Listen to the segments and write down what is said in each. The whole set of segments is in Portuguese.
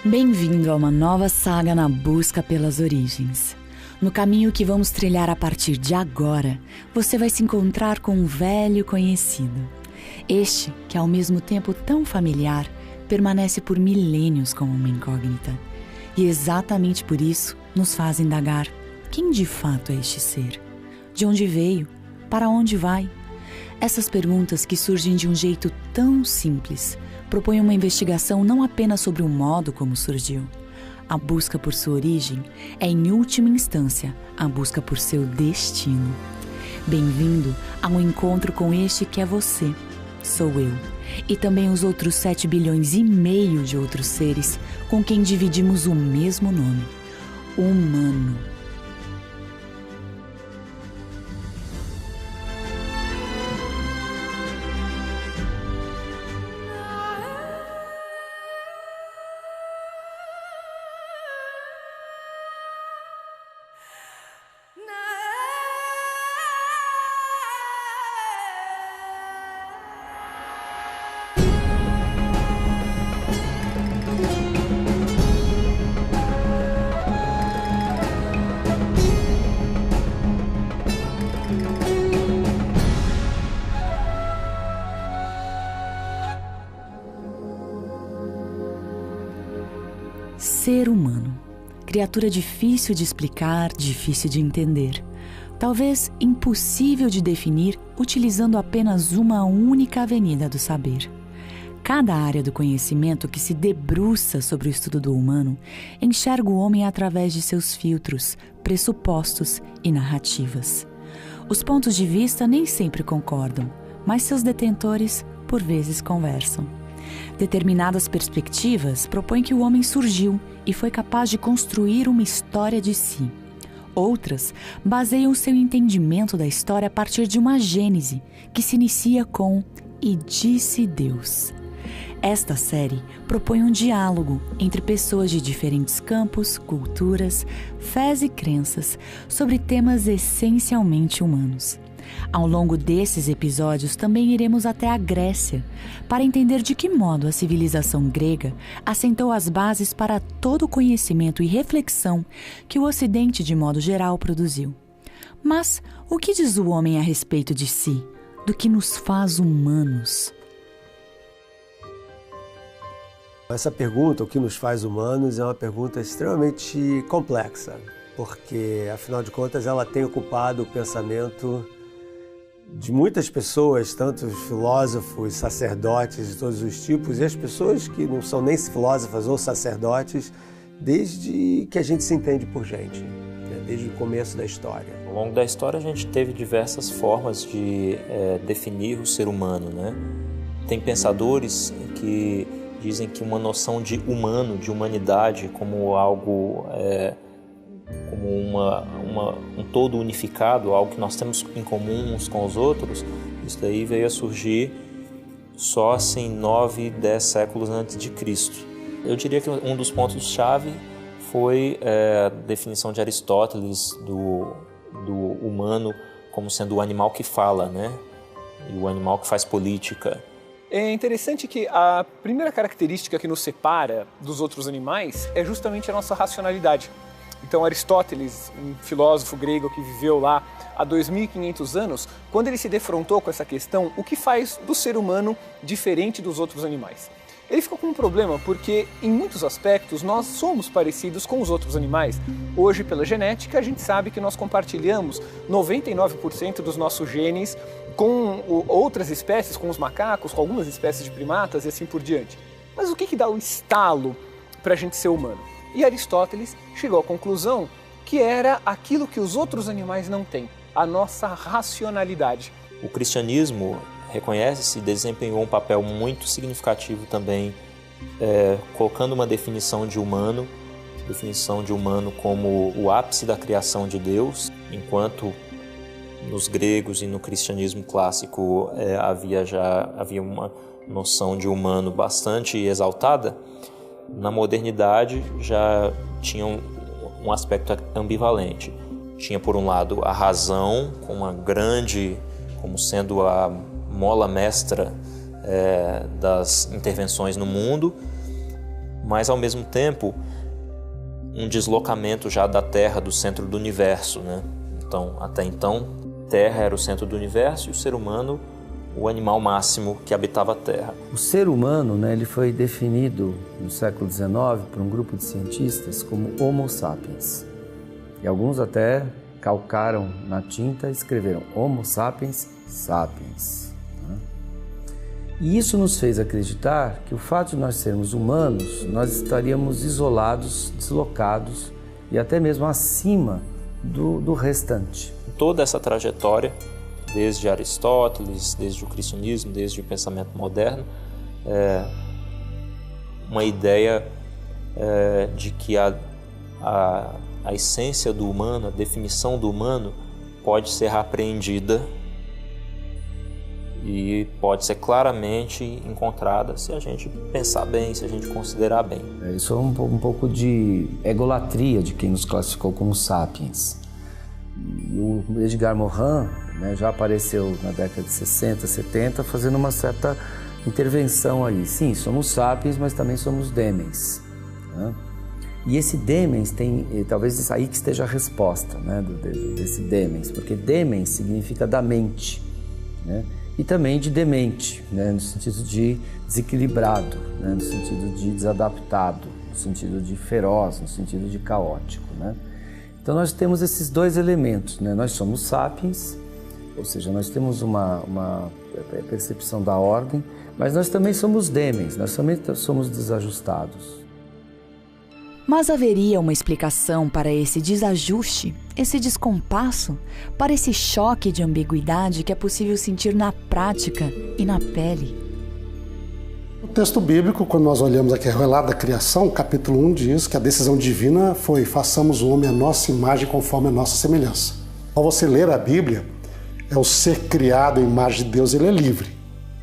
Bem-vindo a uma nova saga na busca pelas origens. No caminho que vamos trilhar a partir de agora, você vai se encontrar com um velho conhecido. Este, que ao mesmo tempo tão familiar, permanece por milênios como uma incógnita. E exatamente por isso nos faz indagar quem de fato é este ser? De onde veio? Para onde vai? Essas perguntas que surgem de um jeito tão simples propõem uma investigação não apenas sobre o modo como surgiu. A busca por sua origem é, em última instância, a busca por seu destino. Bem-vindo a um encontro com este que é você, sou eu, e também os outros 7 bilhões e meio de outros seres com quem dividimos o mesmo nome, humano. Ser humano, criatura difícil de explicar, difícil de entender, talvez impossível de definir utilizando apenas uma única avenida do saber. Cada área do conhecimento que se debruça sobre o estudo do humano enxerga o homem através de seus filtros, pressupostos e narrativas. Os pontos de vista nem sempre concordam, mas seus detentores, por vezes, conversam. Determinadas perspectivas propõem que o homem surgiu e foi capaz de construir uma história de si. Outras baseiam seu entendimento da história a partir de uma gênese que se inicia com "E disse Deus". Esta série propõe um diálogo entre pessoas de diferentes campos, culturas, fés e crenças sobre temas essencialmente humanos. Ao longo desses episódios também iremos até a Grécia, para entender de que modo a civilização grega assentou as bases para todo o conhecimento e reflexão que o Ocidente, de modo geral, produziu. Mas o que diz o homem a respeito de si, do que nos faz humanos? Essa pergunta, o que nos faz humanos, é uma pergunta extremamente complexa, porque, afinal de contas, ela tem ocupado o pensamento de muitas pessoas, tanto os filósofos, sacerdotes de todos os tipos, e as pessoas que não são nem filósofas ou sacerdotes, desde que a gente se entende por gente, né? Desde o começo da história. Ao longo da história a gente teve diversas formas de definir o ser humano, né? Tem pensadores que dizem que uma noção de humano, de humanidade, como algo, como um todo unificado, algo que nós temos em comum uns com os outros, isso daí veio a surgir só assim 9, 10 séculos antes de Cristo. Eu diria que um dos pontos-chave foi a definição de Aristóteles do humano como sendo o animal que fala, né? E o animal que faz política. É interessante que a primeira característica que nos separa dos outros animais é justamente a nossa racionalidade. Então Aristóteles, um filósofo grego que viveu lá há 2.500 anos, quando ele se defrontou com essa questão, o que faz do ser humano diferente dos outros animais? Ele ficou com um problema porque, em muitos aspectos, nós somos parecidos com os outros animais. Hoje, pela genética, a gente sabe que nós compartilhamos 99% dos nossos genes com outras espécies, com os macacos, com algumas espécies de primatas e assim por diante. Mas o que dá o estalo para a gente ser humano? E Aristóteles chegou à conclusão que era aquilo que os outros animais não têm, a nossa racionalidade. O cristianismo reconhece-se e desempenhou um papel muito significativo também, colocando uma definição de humano como o ápice da criação de Deus, enquanto nos gregos e no cristianismo clássico havia uma noção de humano bastante exaltada. Na modernidade já tinha um aspecto ambivalente. Tinha, por um lado, a razão como sendo a mola mestra das intervenções no mundo, mas ao mesmo tempo um deslocamento já da Terra do centro do universo, né? Então, até então, Terra era o centro do universo e o ser humano o animal máximo que habitava a Terra. O ser humano, né, ele foi definido no século XIX por um grupo de cientistas como Homo sapiens. E alguns até calcaram na tinta e escreveram Homo sapiens sapiens. Né? E isso nos fez acreditar que o fato de nós sermos humanos, nós estaríamos isolados, deslocados e até mesmo acima do restante. Toda essa trajetória, desde Aristóteles, desde o cristianismo, desde o pensamento moderno, uma ideia de que a essência do humano, a definição do humano pode ser apreendida e pode ser claramente encontrada se a gente pensar bem, se a gente considerar bem. Isso é um pouco de egolatria de quem nos classificou como sapiens. O Edgar Morin, né, já apareceu na década de 60, 70, fazendo uma certa intervenção aí. Sim, somos sapiens, mas também somos demens. Né? E esse demens tem, talvez aí que esteja a resposta, né, desse demens, porque demens significa da mente, né? E também de demente, né, no sentido de desequilibrado, né, no sentido de desadaptado, no sentido de feroz, no sentido de caótico, né? Então nós temos esses dois elementos, né? Nós somos sapiens, ou seja, nós temos uma percepção da ordem, mas nós também somos demens, nós também somos desajustados. Mas haveria uma explicação para esse desajuste, esse descompasso, para esse choque de ambiguidade que é possível sentir na prática e na pele? O texto bíblico, quando nós olhamos aqui o relato da criação, capítulo 1 diz que a decisão divina foi: façamos o homem à nossa imagem conforme a nossa semelhança. Ao você ler a Bíblia, é o ser criado à imagem de Deus, ele é livre.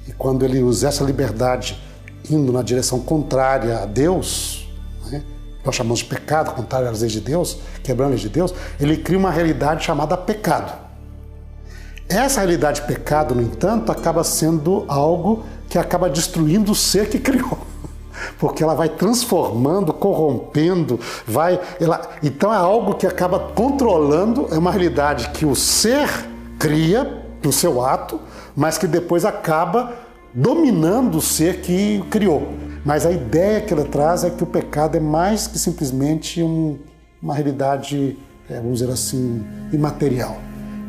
E quando ele usa essa liberdade indo na direção contrária a Deus, né, nós chamamos de pecado, contrário às leis de Deus, quebrando as leis de Deus, ele cria uma realidade chamada pecado. Essa realidade pecado, no entanto, acaba sendo algo que acaba destruindo o ser que criou. Porque ela vai transformando, corrompendo, então é algo que acaba controlando, é uma realidade que o ser cria no seu ato, mas que depois acaba dominando o ser que criou. Mas a ideia que ela traz é que o pecado é mais que simplesmente uma realidade, vamos dizer assim, imaterial.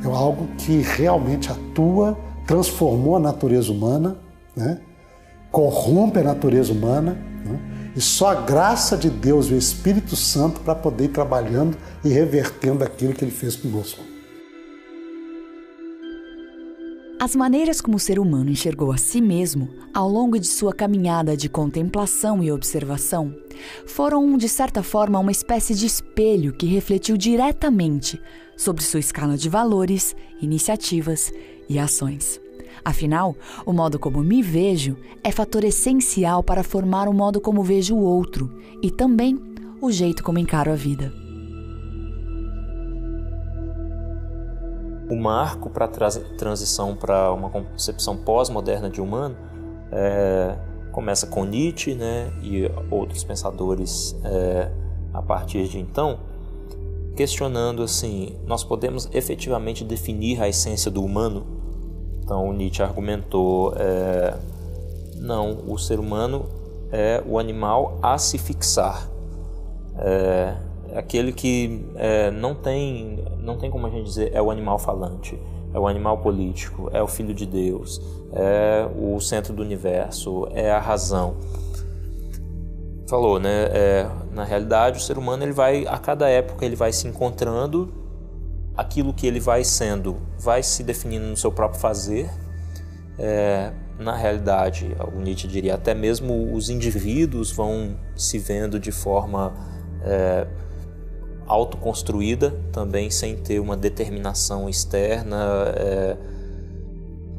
É algo que realmente atua, transformou a natureza humana, né? Corrompe a natureza humana, né? E só a graça de Deus e o Espírito Santo para poder ir trabalhando e revertendo aquilo que ele fez conosco. As maneiras como o ser humano enxergou a si mesmo ao longo de sua caminhada de contemplação e observação foram, de certa forma, uma espécie de espelho que refletiu diretamente sobre sua escala de valores, iniciativas e ações. Afinal, o modo como me vejo é fator essencial para formar o modo como vejo o outro e também o jeito como encaro a vida. O marco para a transição para uma concepção pós-moderna de humano começa com Nietzsche, né, e outros pensadores a partir de então, questionando assim, nós podemos efetivamente definir a essência do humano? Então Nietzsche argumentou, não, o ser humano é o animal a se fixar. Aquele que não tem como a gente dizer, é o animal falante, é o animal político, é o filho de Deus, é o centro do universo, é a razão. Falou, né? Na realidade, o ser humano, ele vai, a cada época, ele vai se encontrando, aquilo que ele vai sendo, vai se definindo no seu próprio fazer. Na realidade, o Nietzsche diria, até mesmo os indivíduos vão se vendo de forma autoconstruída, também sem ter uma determinação externa,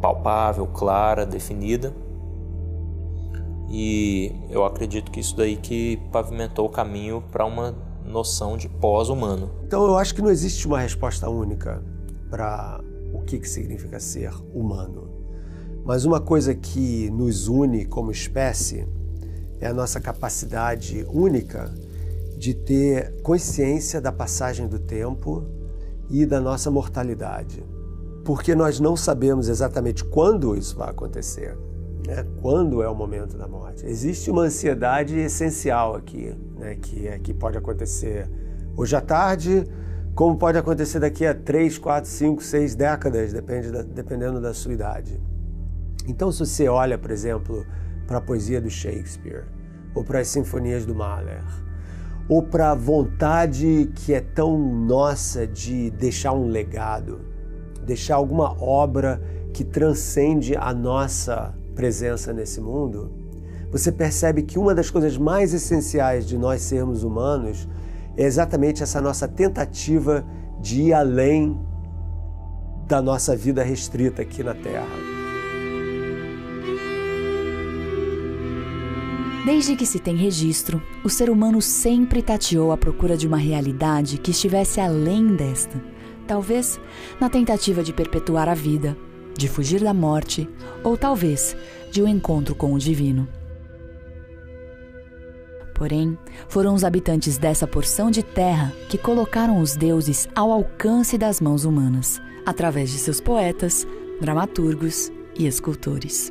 palpável, clara, definida. E eu acredito que isso daí que pavimentou o caminho para uma noção de pós-humano. Então eu acho que não existe uma resposta única para o que significa ser humano. Mas uma coisa que nos une como espécie é a nossa capacidade única de ter consciência da passagem do tempo e da nossa mortalidade. Porque nós não sabemos exatamente quando isso vai acontecer, né? Quando é o momento da morte. Existe uma ansiedade essencial aqui, né? Que pode acontecer hoje à tarde, como pode acontecer daqui a 3, 4, 5, 6 décadas, dependendo da sua idade. Então, se você olha, por exemplo, para a poesia do Shakespeare, ou para as sinfonias do Mahler, ou para a vontade que é tão nossa de deixar um legado, deixar alguma obra que transcende a nossa presença nesse mundo, você percebe que uma das coisas mais essenciais de nós sermos humanos é exatamente essa nossa tentativa de ir além da nossa vida restrita aqui na Terra. Desde que se tem registro, o ser humano sempre tateou à procura de uma realidade que estivesse além desta, talvez na tentativa de perpetuar a vida, de fugir da morte ou talvez de um encontro com o divino. Porém, foram os habitantes dessa porção de terra que colocaram os deuses ao alcance das mãos humanas, através de seus poetas, dramaturgos e escultores.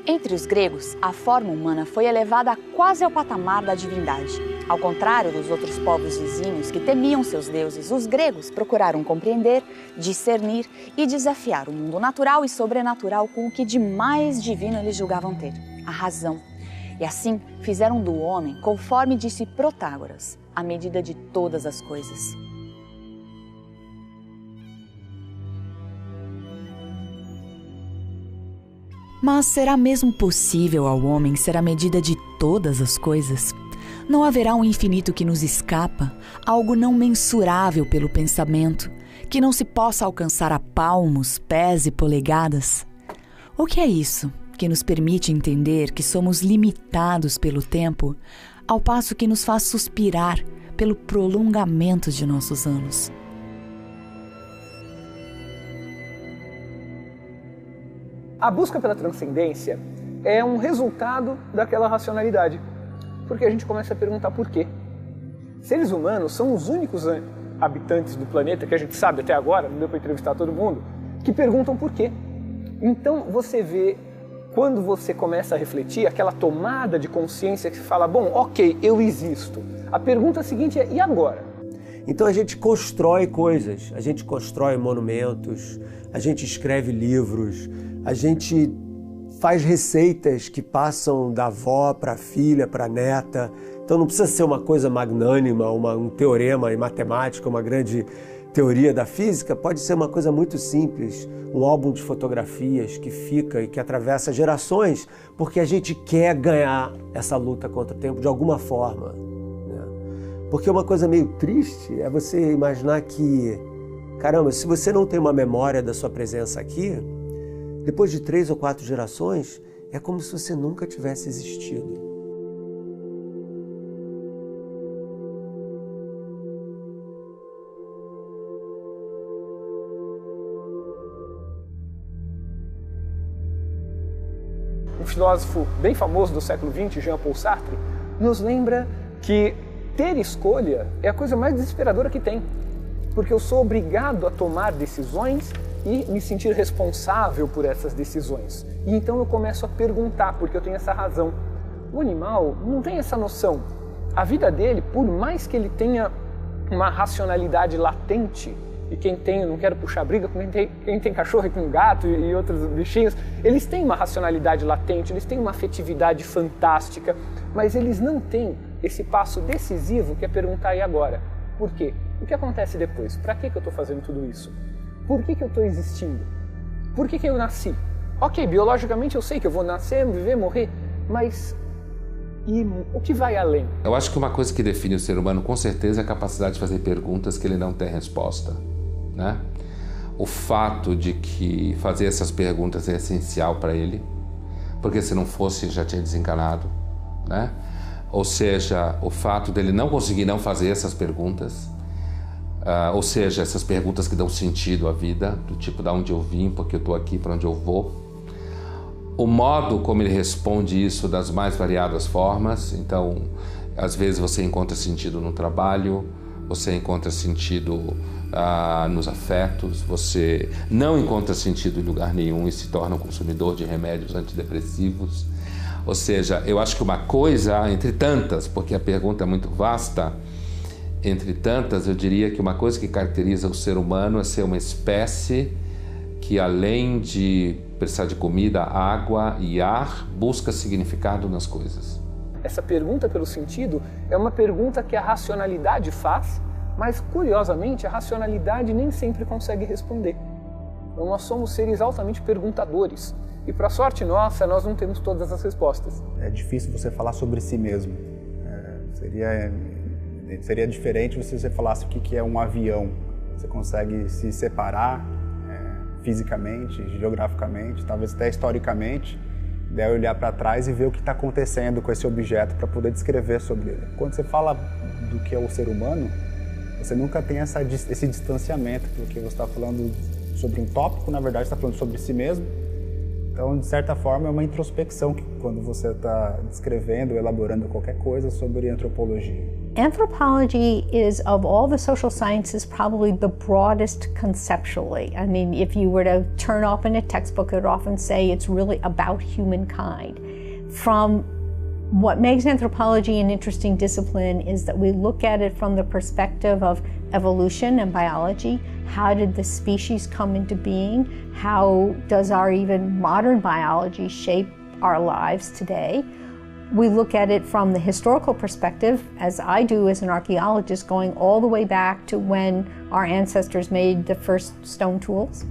Entre os gregos, a forma humana foi elevada quase ao patamar da divindade. Ao contrário dos outros povos vizinhos que temiam seus deuses, os gregos procuraram compreender, discernir e desafiar o mundo natural e sobrenatural com o que de mais divino eles julgavam ter, a razão. E assim fizeram do homem, conforme disse Protágoras, a medida de todas as coisas. Mas será mesmo possível ao homem ser a medida de todas as coisas? Não haverá um infinito que nos escapa, algo não mensurável pelo pensamento, que não se possa alcançar a palmos, pés e polegadas? O que é isso que nos permite entender que somos limitados pelo tempo, ao passo que nos faz suspirar pelo prolongamento de nossos anos? A busca pela transcendência é um resultado daquela racionalidade, porque a gente começa a perguntar por quê. Seres humanos são os únicos habitantes do planeta que a gente sabe até agora, não deu para entrevistar todo mundo, que perguntam por quê. Então você vê, quando você começa a refletir, aquela tomada de consciência que fala, bom, ok, eu existo. A pergunta seguinte é, e agora? Então a gente constrói coisas, a gente constrói monumentos, a gente escreve livros, a gente faz receitas que passam da avó para a filha, para a neta. Então não precisa ser uma coisa magnânima, um teorema em matemática, uma grande teoria da física, pode ser uma coisa muito simples, um álbum de fotografias que fica e que atravessa gerações, porque a gente quer ganhar essa luta contra o tempo de alguma forma. Né? Porque uma coisa meio triste é você imaginar que, caramba, se você não tem uma memória da sua presença aqui, depois de 3 ou 4 gerações, é como se você nunca tivesse existido. Um filósofo bem famoso do século XX, Jean-Paul Sartre, nos lembra que ter escolha é a coisa mais desesperadora que tem. Porque eu sou obrigado a tomar decisões e me sentir responsável por essas decisões. E então eu começo a perguntar, porque eu tenho essa razão. O animal não tem essa noção. A vida dele, por mais que ele tenha uma racionalidade latente, e quem tem, eu não quero puxar briga com quem tem cachorro e com gato e outros bichinhos, eles têm uma racionalidade latente, eles têm uma afetividade fantástica, mas eles não têm esse passo decisivo que é perguntar, e agora? Por quê? O que acontece depois? Para que eu estou fazendo tudo isso? Por que eu estou existindo? Por que eu nasci? Ok, biologicamente eu sei que eu vou nascer, viver, morrer, mas e o que vai além? Eu acho que uma coisa que define o ser humano com certeza é a capacidade de fazer perguntas que ele não tem resposta, né? O fato de que fazer essas perguntas é essencial para ele, porque se não fosse já tinha desencanado, né? Ou seja, o fato dele não conseguir não fazer essas perguntas, ou seja, essas perguntas que dão sentido à vida, do tipo, de onde eu vim, porque eu estou aqui, para onde eu vou. o modo como ele responde isso das mais variadas formas. Então, às vezes você encontra sentido no trabalho, você encontra sentido nos afetos, você não encontra sentido em lugar nenhum e se torna um consumidor de remédios antidepressivos. Ou seja, eu acho que uma coisa, entre tantas, porque a pergunta é muito vasta, entre tantas, eu diria que uma coisa que caracteriza o ser humano é ser uma espécie que, além de precisar de comida, água e ar, busca significado nas coisas. Essa pergunta pelo sentido é uma pergunta que a racionalidade faz, mas, curiosamente, a racionalidade nem sempre consegue responder. Então, nós somos seres altamente perguntadores. E, para sorte nossa, nós não temos todas as respostas. É difícil você falar sobre si mesmo. Seria diferente se você falasse o que é um avião. Você consegue se separar fisicamente, geograficamente, talvez até historicamente, daí olhar para trás e ver o que está acontecendo com esse objeto para poder descrever sobre ele. Quando você fala do que é o ser humano, você nunca tem esse distanciamento, porque você está falando sobre um tópico, na verdade você está falando sobre si mesmo. Então, de certa forma, é uma introspecção que quando você está descrevendo, elaborando qualquer coisa sobre antropologia. Anthropology is, of all the social sciences, probably the broadest conceptually. I mean, if you were to turn open a textbook, it would often say it's really about humankind. From what makes anthropology an interesting discipline is that we look at it from the perspective of evolution and biology. How did the species come into being? How does our even modern biology shape our lives today? We look at it from the historical perspective, as I do as an archaeologist, going all the way back to when our ancestors made the first stone tools,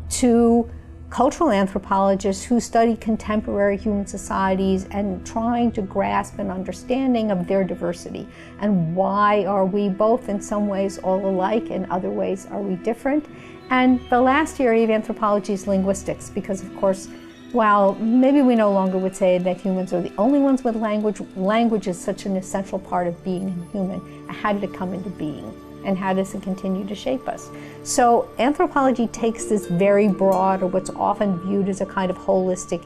to cultural anthropologists who study contemporary human societies and trying to grasp an understanding of their diversity and why are we both in some ways all alike, in other ways are we different. And the last area of anthropology is linguistics, because of course, while maybe we no longer would say that humans are the only ones with language, language is such an essential part of being human. How did it come into being? And how does it continue to shape us? So anthropology takes this very broad, or what's often viewed as a kind of holistic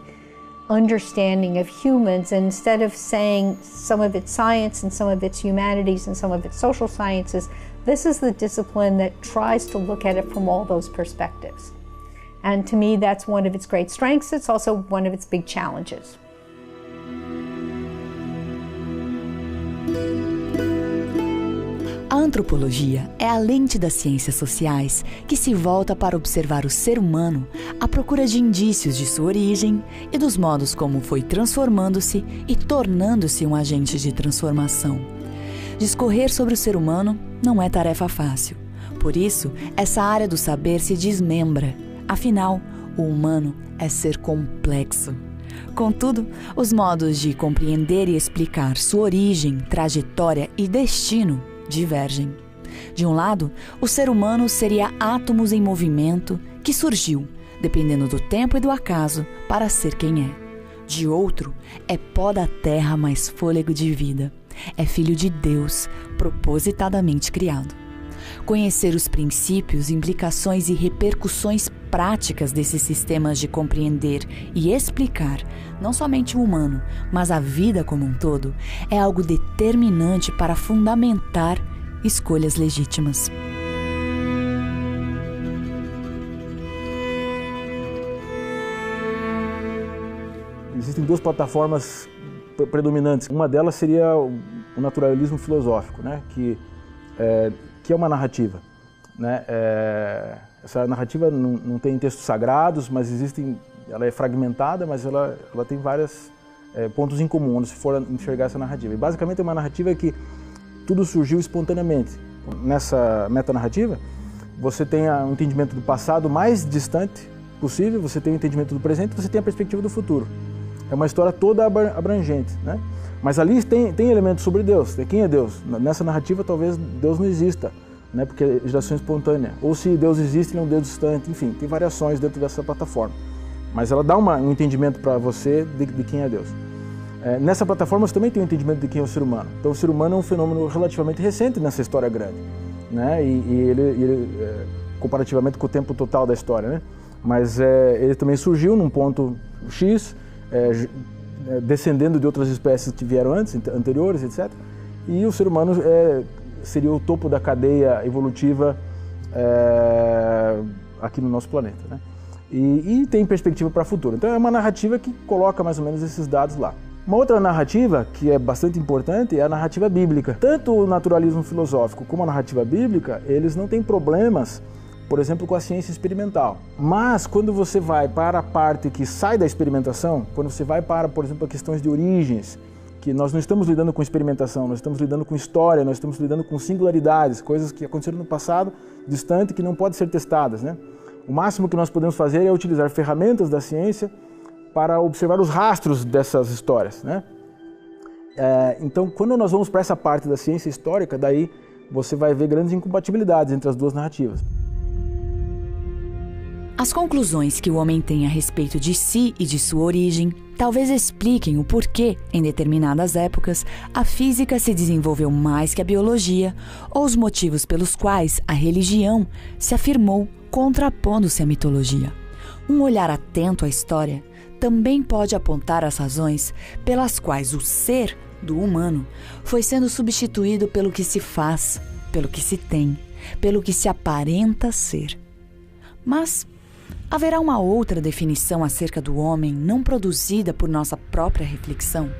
understanding of humans, and instead of saying some of it's science and some of it's humanities and some of it's social sciences, this is the discipline that tries to look at it from all those perspectives. And to me, that's one of its great strengths. It's also one of its big challenges. A antropologia é a lente das ciências sociais que se volta para observar o ser humano à procura de indícios de sua origem e dos modos como foi transformando-se e tornando-se um agente de transformação. Discorrer sobre o ser humano não é tarefa fácil. Por isso, essa área do saber se desmembra. Afinal, o humano é ser complexo. Contudo, os modos de compreender e explicar sua origem, trajetória e destino divergem. De um lado, o ser humano seria átomos em movimento que surgiu, dependendo do tempo e do acaso, para ser quem é. De outro, é pó da terra mais fôlego de vida. É filho de Deus, propositadamente criado. Conhecer os princípios, implicações e repercussões práticas desses sistemas de compreender e explicar não somente o humano, mas a vida como um todo, é algo determinante para fundamentar escolhas legítimas. Existem duas plataformas predominantes. Uma delas seria o naturalismo filosófico, né? que é uma narrativa, né? Essa narrativa não tem textos sagrados, mas ela é fragmentada, mas ela tem vários pontos em comum, onde se for enxergar essa narrativa. E basicamente é uma narrativa que tudo surgiu espontaneamente. Nessa metanarrativa, você tem um entendimento do passado mais distante possível, você tem o entendimento do presente, você tem a perspectiva do futuro. É uma história toda abrangente, né? Mas ali tem elementos sobre Deus. Quem é Deus? Nessa narrativa, talvez Deus não exista, né? Porque é geração espontânea. Ou se Deus existe, ele é um Deus distante. Enfim, tem variações dentro dessa plataforma. Mas ela dá um entendimento para você de quem é Deus. Nessa plataforma, você também tem um entendimento de quem é o ser humano. Então, o ser humano é um fenômeno relativamente recente nessa história grande, né? E ele comparativamente com o tempo total da história, né? Mas ele também surgiu num ponto X, descendendo de outras espécies que vieram anteriores, etc. E o ser humano seria o topo da cadeia evolutiva aqui no nosso planeta, né? E tem perspectiva para o futuro. Então é uma narrativa que coloca mais ou menos esses dados lá. Uma outra narrativa que é bastante importante é a narrativa bíblica. Tanto o naturalismo filosófico como a narrativa bíblica, eles não têm problemas, por exemplo, com a ciência experimental. Mas quando você vai para a parte que sai da experimentação, quando você vai para, por exemplo, questões de origens, que nós não estamos lidando com experimentação, nós estamos lidando com história, nós estamos lidando com singularidades, coisas que aconteceram no passado distante que não podem ser testadas, né? O máximo que nós podemos fazer é utilizar ferramentas da ciência para observar os rastros dessas histórias, né? Então, quando nós vamos para essa parte da ciência histórica, daí você vai ver grandes incompatibilidades entre as duas narrativas. As conclusões que o homem tem a respeito de si e de sua origem talvez expliquem o porquê, em determinadas épocas, a física se desenvolveu mais que a biologia, ou os motivos pelos quais a religião se afirmou contrapondo-se à mitologia. Um olhar atento à história também pode apontar as razões pelas quais o ser do humano foi sendo substituído pelo que se faz, pelo que se tem, pelo que se aparenta ser. Mas haverá uma outra definição acerca do homem não produzida por nossa própria reflexão?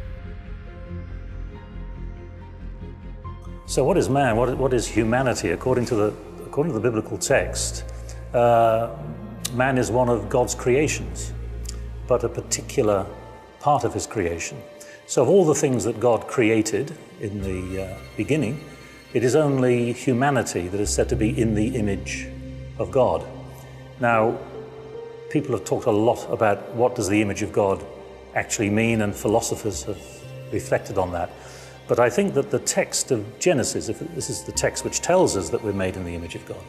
So what is man? What is humanity? According to the biblical text, man is one of God's creations, but a particular part of his creation. So of all the things that God created in the beginning, it is only humanity that is said to be in the image of God. Now, people have talked a lot about what does the image of God actually mean, and philosophers have reflected on that. But I think that the text of Genesis, if this is the text which tells us that we're made in the image of God,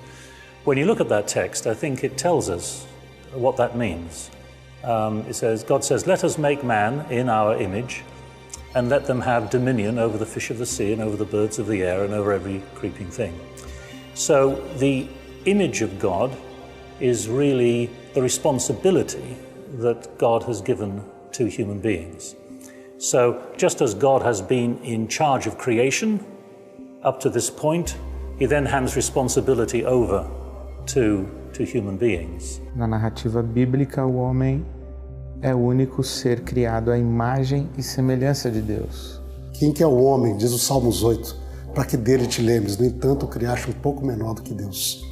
when you look at that text, I think it tells us what that means. God says, let us make man in our image and let them have dominion over the fish of the sea and over the birds of the air and over every creeping thing. So the image of God is really the responsibility that God has given to human beings. So just as God has been in charge of creation up to this point, he then hands responsibility over to human beings. Na narrativa bíblica, o homem é o único ser criado à imagem e semelhança de Deus. Quem que é o homem, diz o Salmos 8, para que dele te lembres, no entanto, o criaste um pouco menor do que Deus.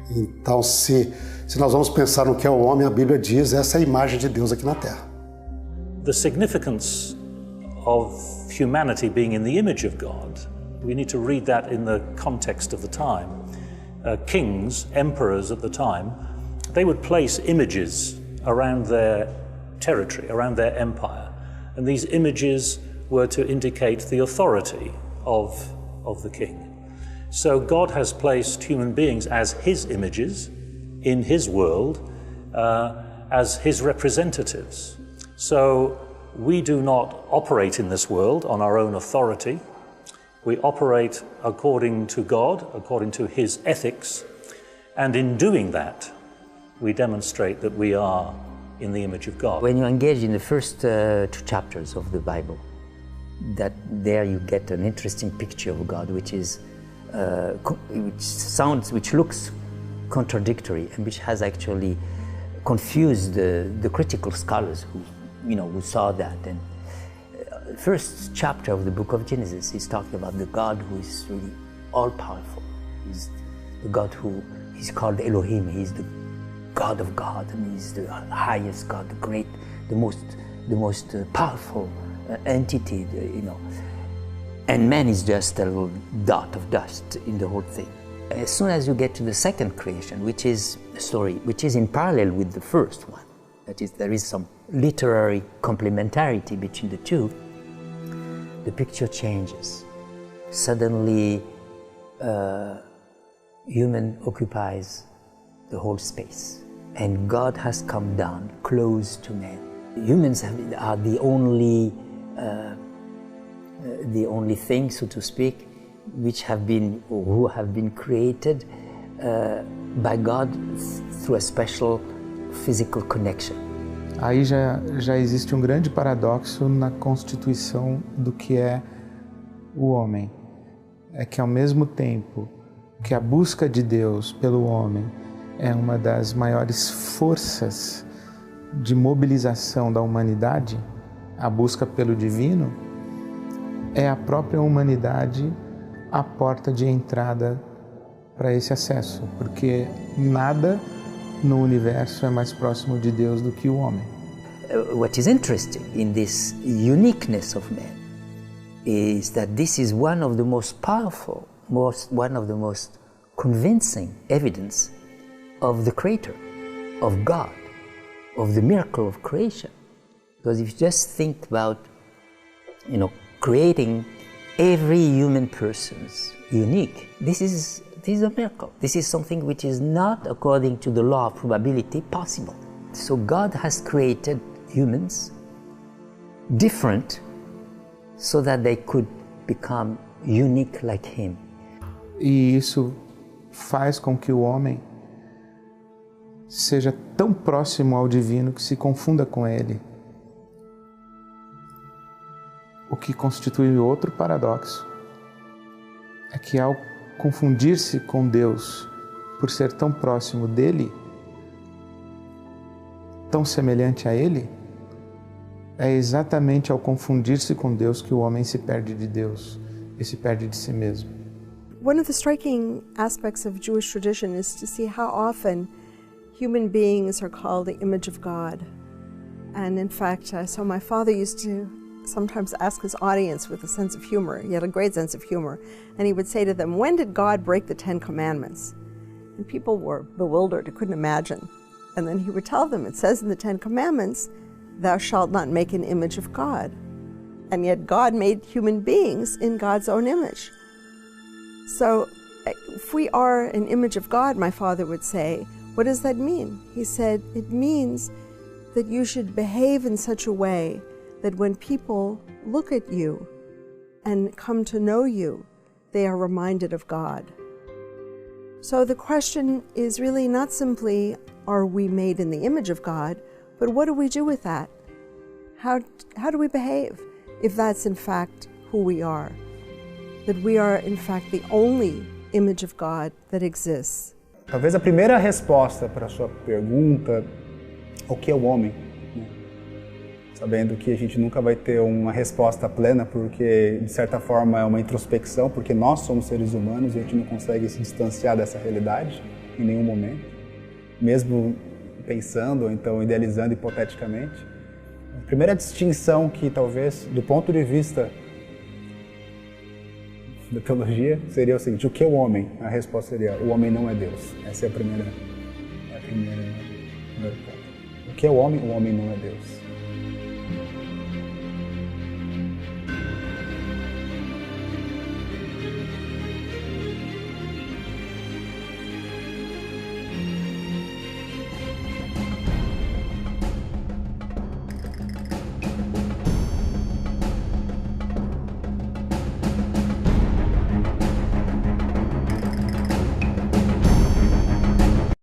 Então, se nós vamos pensar no que é o homem, a Bíblia diz, essa é a imagem de Deus aqui na Terra. The significance of humanity being in the image of God, we need to read that in the context of the time. Kings, emperors at the time, they would place images around their territory, around their empire. And these images were to indicate the authority of the king. So God has placed human beings as his images in his world, as his representatives. So we do not operate in this world on our own authority. We operate according to God, according to his ethics, and in doing that, we demonstrate that we are in the image of God. When you engage in the first two chapters of the Bible, that there you get an interesting picture of God, which is which looks contradictory and which has actually confused the critical scholars who saw that. And first chapter of the book of Genesis is talking about the God who is really all-powerful. He's the God who is called Elohim. He's the God of God, and he's the highest God, the great, the most powerful entity, And man is just a little dot of dust in the whole thing. As soon as you get to the second creation, which is a story which is in parallel with the first one, that is, there is some literary complementarity between the two, the picture changes. Suddenly, human occupies the whole space, and God has come down close to man. Humans are the only thing, so to speak, who have been created by God through a special physical connection. aí já existe um grande paradoxo na constituição do que é o homem. É que ao mesmo tempo que a busca de Deus pelo homem é uma das maiores forças de mobilização da humanidade, a busca pelo divino, é a própria humanidade a porta de entrada para esse acesso, porque nada no universo é mais próximo de Deus do que o homem. What is interesting in this uniqueness of man is that this is one of the most powerful, one of the most convincing evidence of the Creator, of God, of the miracle of creation. Because if you just think about, creating every human person's unique, this is a miracle. This is something which is not, according to the law of probability, possible. So God has created humans different so that they could become unique like Him. E isso faz com que o homem seja tão próximo ao divino que se confunda com ele. O que constitui outro paradoxo é que ao confundir-se com Deus por ser tão próximo dele, tão semelhante a ele, é exatamente ao confundir-se com Deus que o homem se perde de Deus e se perde de si mesmo. One of the striking aspects of Jewish tradition is to see how often human beings are called the image of God. And in fact, so my father used to sometimes ask his audience with a sense of humor. He had a great sense of humor. And he would say to them, "When did God break the 10 Commandments?" And people were bewildered, couldn't imagine. And then he would tell them, it says in the 10 Commandments, "Thou shalt not make an image of God." And yet God made human beings in God's own image. So if we are an image of God, my father would say, what does that mean? He said, it means that you should behave in such a way that when people look at you and come to know you, they are reminded of God. So the question is really not simply, are we made in the image of God, but what do we do with that? How do we behave if that's in fact who we are? That we are in fact the only image of God that exists. Talvez a primeira resposta para a sua pergunta, o que é o homem? Sabendo que a gente nunca vai ter uma resposta plena, porque de certa forma é uma introspecção, porque nós somos seres humanos e a gente não consegue se distanciar dessa realidade em nenhum momento, mesmo pensando ou então idealizando hipoteticamente. A primeira distinção que talvez, do ponto de vista da teologia, seria o seguinte: o que é o homem? A resposta seria: o homem não é Deus. Essa é a primeira ponto. O que é o homem? O homem não é Deus.